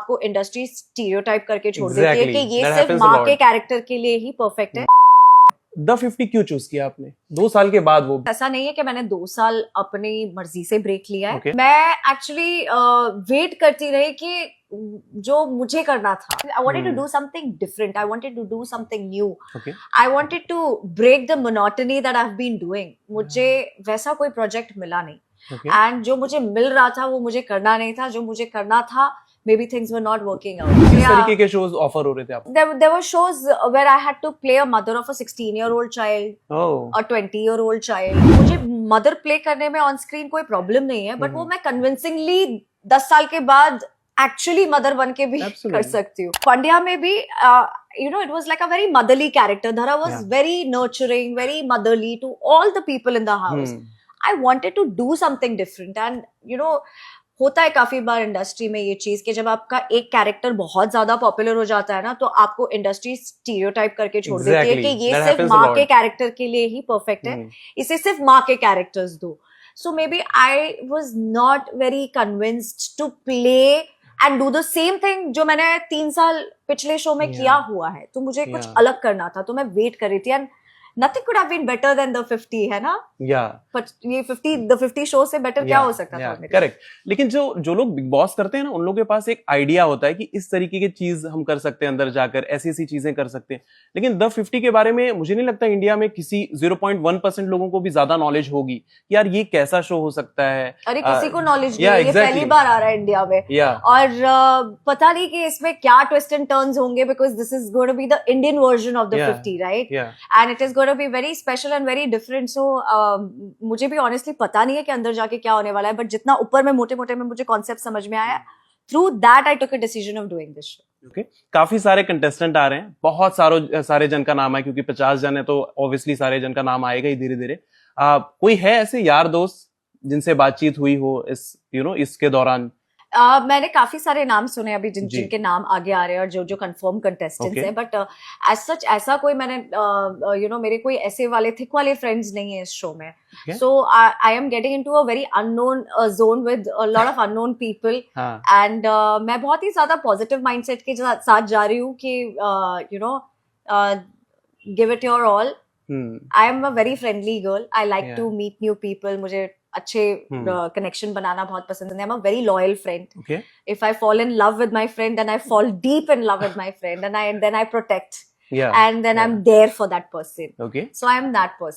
आपको industry stereotype करके छोड़ देती है Exactly. कि ये That सिर्फ happens a माँ lot. के कैरेक्टर के लिए ही परफेक्ट है। द 50 क्यों चूज किया आपने 2 साल के बाद? वो ऐसा नहीं है कि मैंने 2 साल अपनी मर्जी से ब्रेक लिया है। Okay. मैं एक्चुअली वेट करती रही कि जो मुझे करना था, I wanted to do something different, I wanted to do something new, Okay. I wanted to break the monotony that I have been doing. मुझे वैसा कोई प्रोजेक्ट मिला नहीं, Okay. एंड जो मुझे मिल रहा था वो मुझे करना नहीं था। जो मुझे करना था, maybe things were not working out. किस तरीके के शोज ऑफर हो रहे थे आपको? There were shows where I had to play a mother of a 16-year-old child, Oh. a 20-year-old child. मुझे मदर प्ले करने में ऑन स्क्रीन कोई प्रॉब्लम नहीं है, बट वो मैं कन्विंसिंगली 10 साल के बाद एक्चुअली मदर बन के भी Absolutely. कर सकती हूँ। पंड्या में भी it was like a very motherly character. Dhara was Yeah. very nurturing, very motherly to all the people in the house. I wanted to do something different, and होता है काफी बार इंडस्ट्री में ये चीज कि जब आपका एक कैरेक्टर बहुत ज्यादा पॉपुलर हो जाता है ना, तो आपको इंडस्ट्री स्टीरियोटाइप करके छोड़ देती है कि ये That सिर्फ happens a माँ lot. के कैरेक्टर के लिए ही परफेक्ट है, इसे सिर्फ माँ के कैरेक्टर्स दो। So may be I was not very convinced to play and do the same thing जो मैंने 3 साल पिछले शो में किया हुआ है। तो मुझे कुछ अलग करना था, तो मैं वेट कर रही थी, and nothing could have been better than the 50, है ना? Yeah. But ये 50 शो से बेटर क्या हो सकता था? करेक्ट। लेकिन जो लोग बिग बॉस करते हैं ना, उन लोगों के पास एक आइडिया होता है कि इस तरीके की चीज हम कर सकते हैं, अंदर जाकर ऐसी चीजें कर सकते हैं। लेकिन द 50 के बारे में मुझे नहीं लगता इंडिया में किसी 0.1% लोगों को भी ज्यादा नॉलेज होगी कि यार ये कैसा शो हो सकता है। अरे किसी को नॉलेज नहीं, yeah, ये पहली बार आ रहा है इंडिया में। और पता नहीं कि इसमें क्या ट्विस्ट एंड टर्न्स होंगे, because this is going to be the Indian version of the 50, right? And it is going to be very special and very different. So मुझे भी ऑनेस्टली पता नहीं है कि अंदर जाके क्या होने वाला है, बट जितना ऊपर में मोटे मोटे में मुझे कॉन्सेप्ट समझ में आया, through that I took a decision of doing this show. Okay. काफी सारे कंटेस्टेंट आ रहे हैं, बहुत सारे जन का नाम है, क्योंकि 50 जन है तो ऑब्वियसली सारे जन का नाम आएगा ही धीरे धीरे। कोई है ऐसे यार दोस्त जिनसे बातचीत हुई हो इस इसके दौरान? मैंने काफी सारे नाम सुने अभी जिनके नाम आगे आ रहे हैं और जो कंफर्म कंटेस्टेंट्स हैं, बट एज सच ऐसा कोई मैंने मेरे कोई ऐसे वाले थिक वाले फ्रेंड्स नहीं है इस शो में। So I am getting into a very unknown zone with a lot of unknown people, and मैं बहुत ही ज्यादा पॉजिटिव माइंडसेट के साथ जा रही हूँ कि give it your all. I am a very friendly girl, I like to meet new people, मुझे अच्छे कनेक्शन बनाना बहुत पसंद है। I am a very loyal friend. If I fall in love with my friend, then I fall deep in love with my friend, and then I protect, and then I'm there for that person. So I am that person.